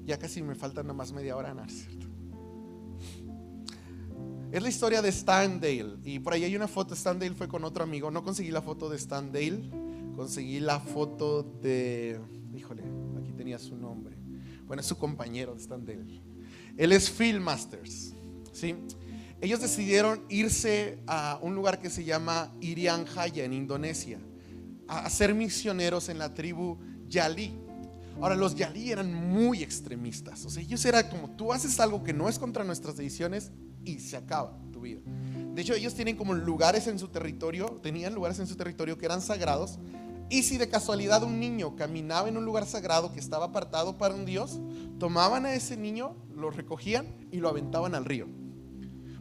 Ya casi me falta nada más media hora, ¿no es cierto? Es la historia de Stan Dale. Y por ahí hay una foto. Stan Dale fue con otro amigo. No conseguí la foto de Stan Dale, conseguí la foto de... Híjole, aquí tenía su nombre. Bueno, es su compañero de Stan Dale. Él es Phil Masters, ¿sí? Ellos decidieron irse a un lugar que se llama Irian Jaya en Indonesia, a ser misioneros en la tribu Yali. Ahora, los Yali eran muy extremistas. O sea, ellos eran como, tú haces algo que no es contra nuestras decisiones y se acaba tu vida. De hecho, ellos tienen como lugares en su territorio, tenían lugares en su territorio que eran sagrados. Y si de casualidad un niño caminaba en un lugar sagrado que estaba apartado para un dios, tomaban a ese niño, lo recogían y lo aventaban al río.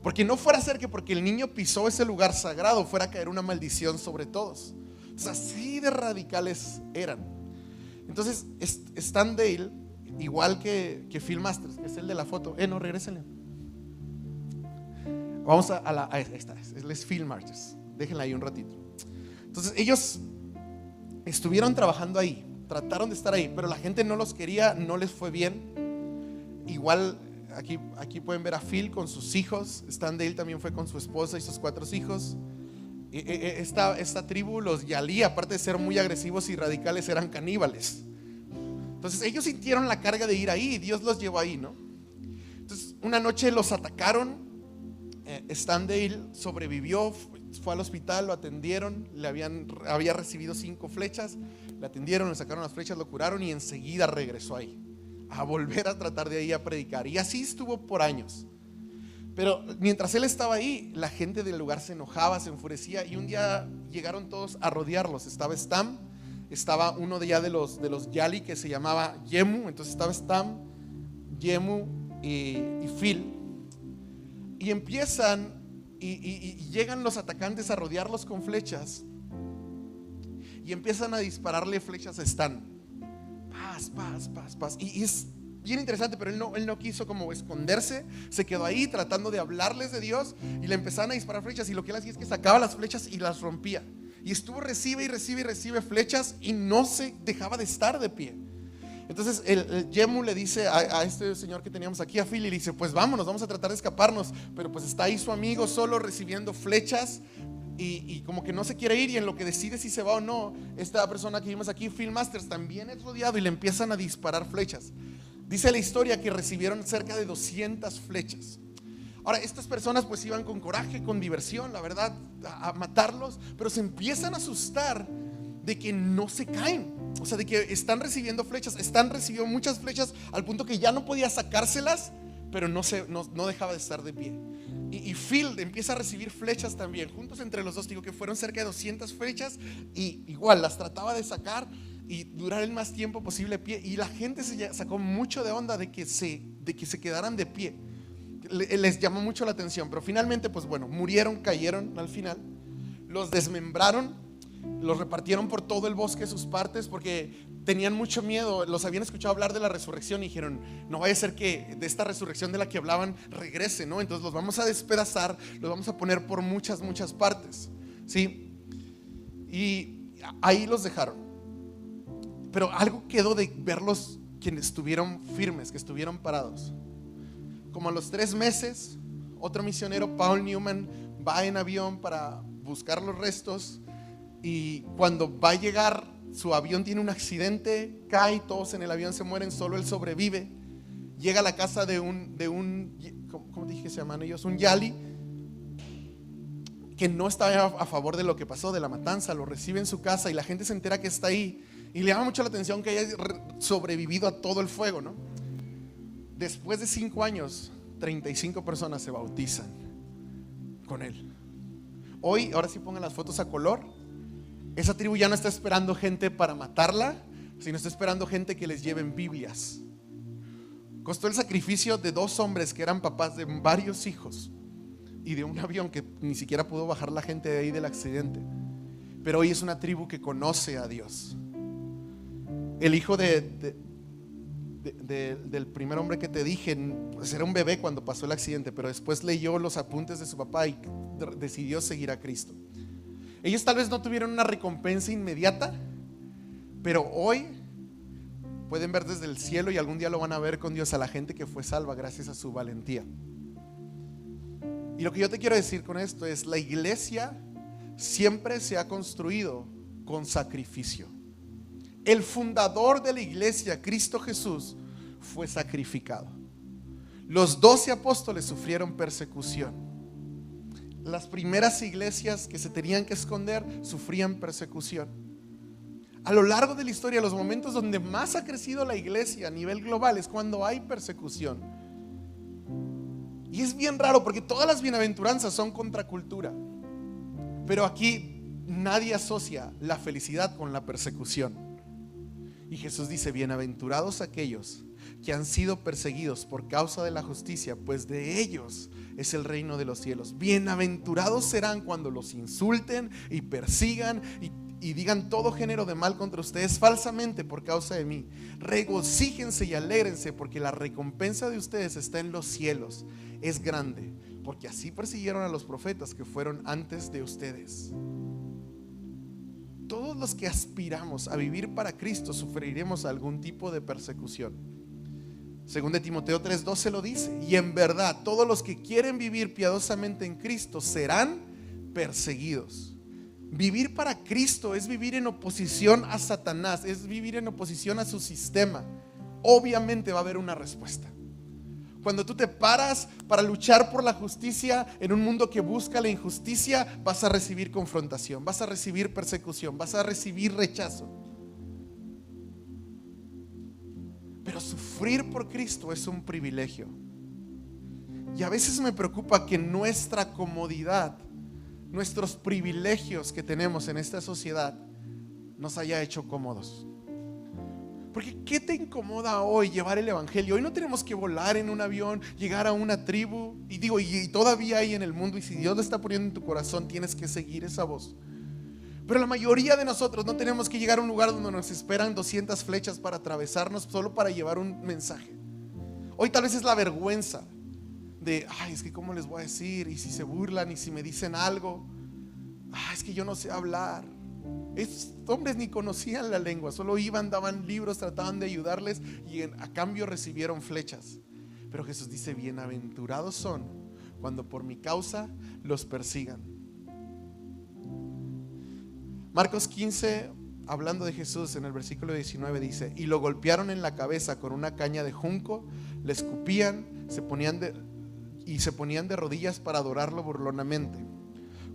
Porque no fuera a ser que porque el niño pisó ese lugar sagrado fuera a caer una maldición sobre todos. O sea, así de radicales eran. Entonces, Stan Dale, igual que Phil Masters, que es el de la foto. No, regrésenle. Vamos ahí está, es Phil Masters. Déjenla ahí un ratito. Entonces, ellos estuvieron trabajando ahí, trataron de estar ahí, pero la gente no los quería, no les fue bien. Igual, aquí pueden ver a Phil con sus hijos. Stan Dale también fue con su esposa y sus 4 hijos. Esta tribu, los Yali, aparte de ser muy agresivos y radicales, eran caníbales. Entonces ellos sintieron la carga de ir ahí y Dios los llevó ahí, ¿no? Entonces una noche los atacaron. Stanley sobrevivió, fue al hospital, lo atendieron, había recibido 5 flechas, le atendieron, le sacaron las flechas, lo curaron y enseguida regresó ahí a volver a tratar de ahí a predicar. Y así estuvo por años. Pero mientras él estaba ahí, la gente del lugar se enojaba, se enfurecía, y un día llegaron todos a rodearlos. Estaba Stam, estaba uno de ya de los Yali que se llamaba Yemu. Entonces estaba Stam, Yemu y Phil. Y empiezan y llegan los atacantes a rodearlos con flechas y empiezan a dispararle flechas a Stan. Paz. Y es bien interesante, pero él no quiso como esconderse, se quedó ahí tratando de hablarles de Dios, y le empezaron a disparar flechas, y lo que él hacía es que sacaba las flechas y las rompía, y estuvo recibe flechas y no se dejaba de estar de pie. Entonces el Yemu le dice a este señor que teníamos aquí, a Phil, y le dice: pues vámonos, vamos a tratar de escaparnos. Pero pues está ahí su amigo solo recibiendo flechas, y como que no se quiere ir, y en lo que decide si se va o no, esta persona que vimos aquí, Phil Masters, también es rodeado y le empiezan a disparar flechas. Dice la historia que recibieron cerca de 200 flechas. Ahora, estas personas pues iban con coraje, con diversión, la verdad, a matarlos, pero se empiezan a asustar de que no se caen. O sea, de que están recibiendo flechas, recibiendo muchas flechas al punto que ya no podía sacárselas, pero no dejaba de estar de pie. Y Phil empieza a recibir flechas también. Juntos entre los dos, digo que fueron cerca de 200 flechas, y igual las trataba de sacar y durar el más tiempo posible de pie. Y la gente se sacó mucho de onda de que se quedaran de pie. Les llamó mucho la atención, pero finalmente pues bueno, cayeron al final. Los desmembraron, los repartieron por todo el bosque sus partes, porque tenían mucho miedo. Los habían escuchado hablar de la resurrección y dijeron: no vaya a ser que de esta resurrección de la que hablaban regrese, ¿no? Entonces los vamos a despedazar, los vamos a poner por muchas partes, ¿sí? Y ahí los dejaron. Pero algo quedó de verlos, quienes estuvieron firmes, que estuvieron parados. Como a los 3 meses, otro misionero, Paul Newman, va en avión para buscar los restos. Y cuando va a llegar, su avión tiene un accidente, cae, todos en el avión se mueren, solo él sobrevive. Llega a la casa de un ¿cómo dije que se llaman ellos? Un Yali, que no estaba a favor de lo que pasó, de la matanza. Lo recibe en su casa y la gente se entera que está ahí, y le llama mucho la atención que haya sobrevivido a todo el fuego, ¿no? Después de 5 años, 35 personas se bautizan con él. Hoy, ahora sí pongan las fotos a color. Esa tribu ya no está esperando gente para matarla, sino está esperando gente que les lleven Biblias. Costó el sacrificio de 2 hombres que eran papás de varios hijos y de un avión que ni siquiera pudo bajar la gente de ahí del accidente. Pero hoy es una tribu que conoce a Dios. El hijo del primer hombre que te dije, pues era un bebé cuando pasó el accidente, pero después leyó los apuntes de su papá y decidió seguir a Cristo. Ellos tal vez no tuvieron una recompensa inmediata, pero hoy pueden ver desde el cielo, y algún día lo van a ver con Dios, a la gente que fue salva gracias a su valentía. Y lo que yo te quiero decir con esto es: la iglesia siempre se ha construido con sacrificio. El fundador de la iglesia, Cristo Jesús, fue sacrificado. Los 12 apóstoles sufrieron persecución. Las primeras iglesias que se tenían que esconder sufrían persecución. A lo largo de la historia, los momentos donde más ha crecido la iglesia a nivel global es cuando hay persecución. Y es bien raro, porque todas las bienaventuranzas son contracultura, pero aquí nadie asocia la felicidad con la persecución. Y Jesús dice: bienaventurados aquellos que han sido perseguidos por causa de la justicia, pues de ellos es el reino de los cielos. Bienaventurados serán cuando los insulten y persigan y digan todo género de mal contra ustedes falsamente por causa de mí. Regocíjense y alégrense, porque la recompensa de ustedes está en los cielos. Es grande, porque así persiguieron a los profetas que fueron antes de ustedes. Todos los que aspiramos a vivir para Cristo sufriremos algún tipo de persecución. Según de Timoteo 3:12 lo dice: y en verdad todos los que quieren vivir piadosamente en Cristo serán perseguidos. Vivir para Cristo es vivir en oposición a Satanás, es vivir en oposición a su sistema. Obviamente va a haber una respuesta. Cuando tú te paras para luchar por la justicia en un mundo que busca la injusticia, vas a recibir confrontación, vas a recibir persecución, vas a recibir rechazo. Pero sufrir por Cristo es un privilegio. Y a veces me preocupa que nuestra comodidad, nuestros privilegios que tenemos en esta sociedad, nos haya hecho cómodos. Porque ¿qué te incomoda hoy llevar el evangelio? Hoy no tenemos que volar en un avión, llegar a una tribu. Y todavía hay en el mundo, y si Dios lo está poniendo en tu corazón, tienes que seguir esa voz. Pero la mayoría de nosotros no tenemos que llegar a un lugar donde nos esperan 200 flechas para atravesarnos solo para llevar un mensaje. Hoy tal vez es la vergüenza de, es que cómo les voy a decir, y si se burlan, y si me dicen algo, es que yo no sé hablar. Estos hombres ni conocían la lengua, solo iban, daban libros, trataban de ayudarles y a cambio recibieron flechas. Pero Jesús dice: bienaventurados son cuando por mi causa los persigan. Marcos 15, hablando de Jesús, en el versículo 19 dice: y lo golpearon en la cabeza con una caña de junco, le escupían, se ponían de rodillas para adorarlo burlonamente.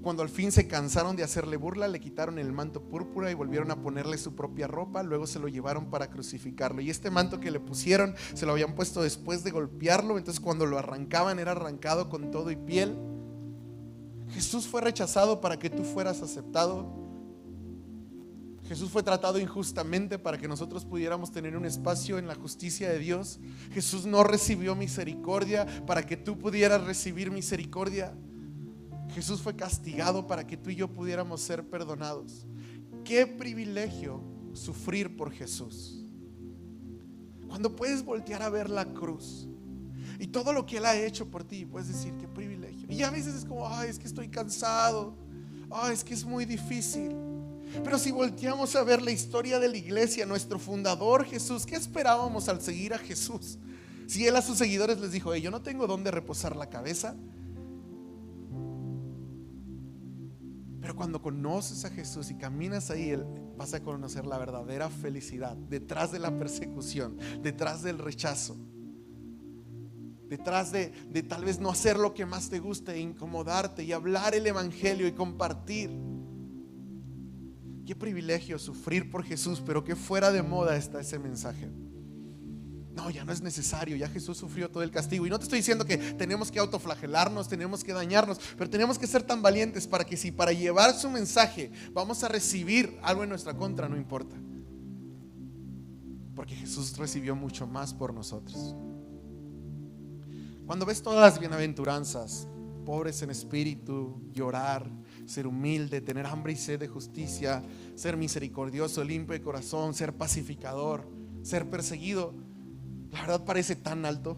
Cuando al fin se cansaron de hacerle burla, le quitaron el manto púrpura y volvieron a ponerle su propia ropa. Luego se lo llevaron para crucificarlo. Y este manto que le pusieron, se lo habían puesto después de golpearlo. Entonces cuando lo arrancaban, era arrancado con todo y piel. Jesús fue rechazado para que tú fueras aceptado. Jesús fue tratado injustamente para que nosotros pudiéramos tener un espacio en la justicia de Dios. Jesús no recibió misericordia para que tú pudieras recibir misericordia. Jesús fue castigado para que tú y yo pudiéramos ser perdonados. Qué privilegio sufrir por Jesús. Cuando puedes voltear a ver la cruz y todo lo que Él ha hecho por ti, puedes decir: qué privilegio. Y a veces es como: es que estoy cansado, es que es muy difícil. Pero si volteamos a ver la historia de la iglesia, nuestro fundador Jesús, ¿qué esperábamos al seguir a Jesús? Si Él a sus seguidores les dijo: yo no tengo dónde reposar la cabeza. Pero cuando conoces a Jesús y caminas ahí, vas a conocer la verdadera felicidad detrás de la persecución, detrás del rechazo, detrás de tal vez no hacer lo que más te guste, incomodarte y hablar el evangelio y compartir. Qué privilegio sufrir por Jesús, pero que fuera de moda está ese mensaje. No, ya no es necesario, ya Jesús sufrió todo el castigo. Y no te estoy diciendo que tenemos que autoflagelarnos, tenemos que dañarnos, pero tenemos que ser tan valientes para que si para llevar su mensaje vamos a recibir algo en nuestra contra, no importa. Porque Jesús recibió mucho más por nosotros. Cuando ves todas las bienaventuranzas, pobres en espíritu, llorar, ser humilde, tener hambre y sed de justicia, ser misericordioso, limpio de corazón, ser pacificador, ser perseguido, la verdad parece tan alto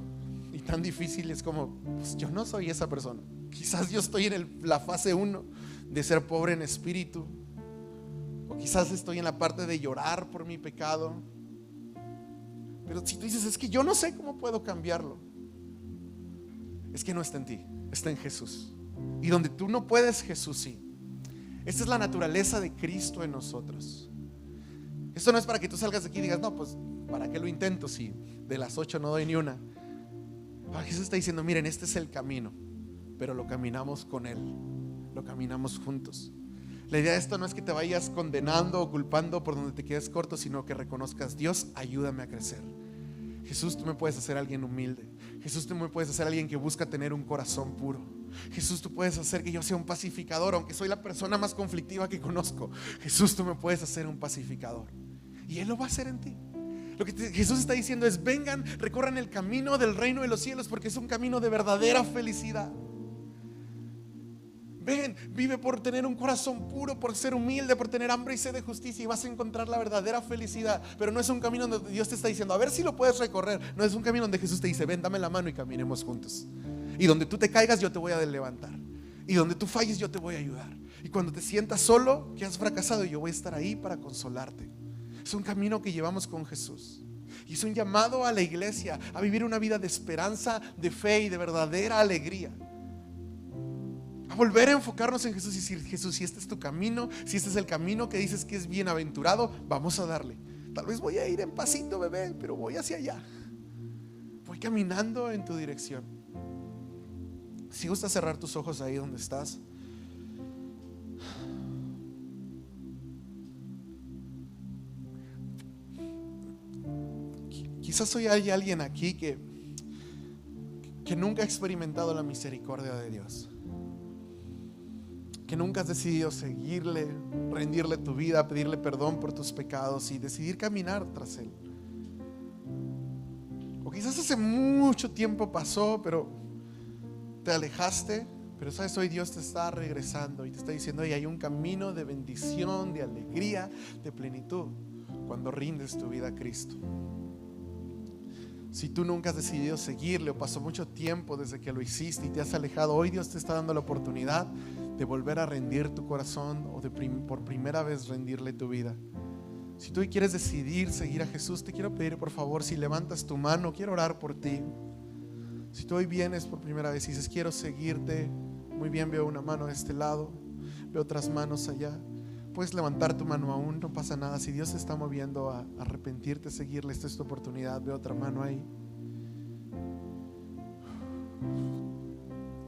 y tan difícil. Es como, pues yo no soy esa persona. Quizás yo estoy en la fase 1 de ser pobre en espíritu, o quizás estoy en la parte de llorar por mi pecado. Pero si tú dices: es que yo no sé cómo puedo cambiarlo, es que no está en ti, está en Jesús. Y donde tú no puedes, Jesús sí. Esta es la naturaleza de Cristo en nosotros. Esto no es para que tú salgas de aquí y digas: no, pues ¿para qué lo intento si de las 8 no doy ni una? Jesús está diciendo: miren, este es el camino, pero lo caminamos con Él, lo caminamos juntos. La idea de esto no es que te vayas condenando o culpando por donde te quedes corto, sino que reconozcas: Dios, ayúdame a crecer. Jesús, tú me puedes hacer alguien humilde. Jesús, tú me puedes hacer alguien que busca tener un corazón puro. Jesús, tú puedes hacer que yo sea un pacificador, aunque soy la persona más conflictiva que conozco. Jesús, tú me puedes hacer un pacificador, y Él lo va a hacer en ti. Lo que Jesús está diciendo es: vengan, recorran el camino del reino de los cielos, porque es un camino de verdadera felicidad. Ven, vive por tener un corazón puro, por ser humilde, por tener hambre y sed de justicia, y vas a encontrar la verdadera felicidad. Pero no es un camino donde Dios te está diciendo: a ver si lo puedes recorrer. No, es un camino donde Jesús te dice: ven, dame la mano y caminemos juntos. Y donde tú te caigas, yo te voy a levantar. Y donde tú falles, yo te voy a ayudar. Y cuando te sientas solo, que has fracasado, yo voy a estar ahí para consolarte. Es un camino que llevamos con Jesús. Y es un llamado a la iglesia a vivir una vida de esperanza, de fe y de verdadera alegría. A volver a enfocarnos en Jesús y decir: Jesús, si este es tu camino, si este es el camino que dices que es bienaventurado, vamos a darle. Tal vez voy a ir en pasito, bebé, pero voy hacia allá. Voy caminando en tu dirección. Si gustas cerrar tus ojos ahí donde estás. Quizás hoy hay alguien aquí que nunca ha experimentado la misericordia de Dios, que nunca has decidido seguirle, rendirle tu vida, pedirle perdón por tus pecados y decidir caminar tras Él. O quizás hace mucho tiempo pasó, pero te alejaste. Pero sabes, hoy Dios te está regresando y te está diciendo: hay un camino de bendición, de alegría, de plenitud cuando rindes tu vida a Cristo. Si tú nunca has decidido seguirle, o pasó mucho tiempo desde que lo hiciste y te has alejado, hoy Dios te está dando la oportunidad de volver a rendir tu corazón, o por primera vez rendirle tu vida. Si tú quieres decidir seguir a Jesús, te quiero pedir, por favor, si levantas tu mano, quiero orar por ti. Si tú hoy vienes por primera vez y dices: quiero seguirte, muy bien, veo una mano de este lado, veo otras manos allá. Puedes levantar tu mano aún, no pasa nada. Si Dios te está moviendo a arrepentirte, seguirle, esta es tu oportunidad. Veo otra mano ahí.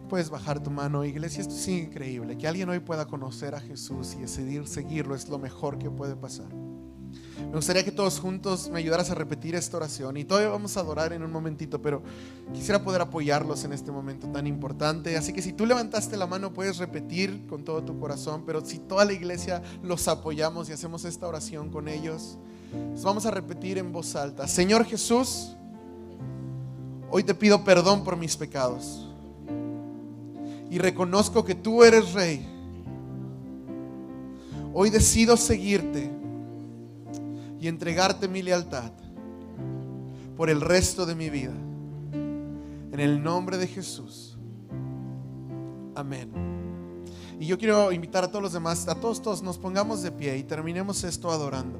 Puedes bajar tu mano, iglesia. Esto es increíble. Que alguien hoy pueda conocer a Jesús y decidir seguirlo es lo mejor que puede pasar. Me gustaría que todos juntos me ayudaras a repetir esta oración, y todavía vamos a adorar en un momentito, pero quisiera poder apoyarlos en este momento tan importante. Así que si tú levantaste la mano, puedes repetir con todo tu corazón, pero si toda la iglesia los apoyamos y hacemos esta oración con ellos, pues vamos a repetir en voz alta: Señor Jesús, hoy te pido perdón por mis pecados y reconozco que tú eres Rey. Hoy decido seguirte y entregarte mi lealtad por el resto de mi vida. En el nombre de Jesús. Amén. Y yo quiero invitar a todos los demás, a todos nos pongamos de pie y terminemos esto adorando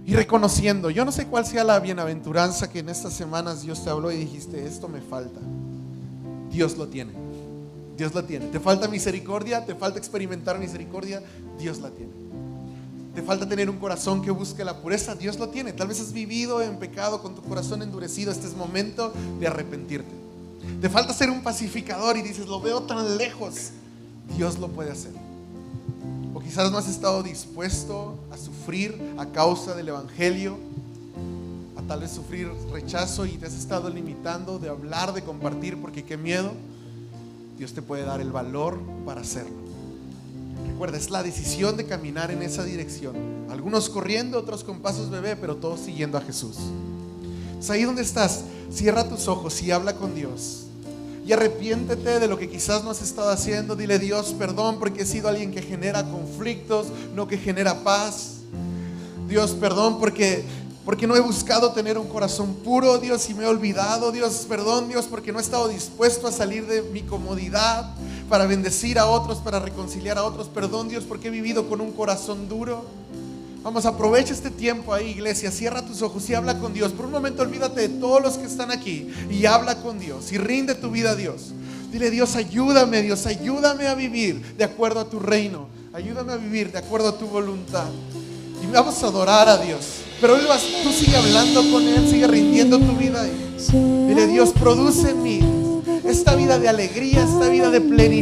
y reconociendo. Yo no sé cuál sea la bienaventuranza que en estas semanas Dios te habló y dijiste: esto me falta. Dios lo tiene. Dios la tiene. Te falta misericordia, te falta experimentar misericordia, Dios la tiene. Te falta tener un corazón que busque la pureza, Dios lo tiene. Tal vez has vivido en pecado con tu corazón endurecido, este es momento de arrepentirte. Te falta ser un pacificador y dices: lo veo tan lejos, Dios lo puede hacer. O quizás no has estado dispuesto a sufrir a causa del evangelio, a tal vez sufrir rechazo, y te has estado limitando de hablar, de compartir, porque qué miedo. Dios te puede dar el valor para hacerlo. Recuerda, es la decisión de caminar en esa dirección. Algunos corriendo, otros con pasos bebé, pero todos siguiendo a Jesús. Es ahí donde estás. Cierra tus ojos y habla con Dios. Y arrepiéntete de lo que quizás no has estado haciendo. Dile: Dios, perdón porque he sido alguien que genera conflictos, no que genera paz. Dios, perdón porque no he buscado tener un corazón puro, Dios, y me he olvidado. Dios, perdón, Dios, porque no he estado dispuesto a salir de mi comodidad para bendecir a otros, para reconciliar a otros. Perdón, Dios, porque he vivido con un corazón duro. Vamos, aprovecha este tiempo ahí, iglesia. Cierra tus ojos y habla con Dios. Por un momento olvídate de todos los que están aquí y habla con Dios y rinde tu vida a Dios. Dile: Dios, ayúdame a vivir de acuerdo a tu reino. Ayúdame a vivir de acuerdo a tu voluntad. Y vamos a adorar a Dios. Pero hoy tú sigue hablando con Él, sigue rindiendo tu vida. Dile: Dios, produce en mí esta vida de alegría, esta vida de plenitud.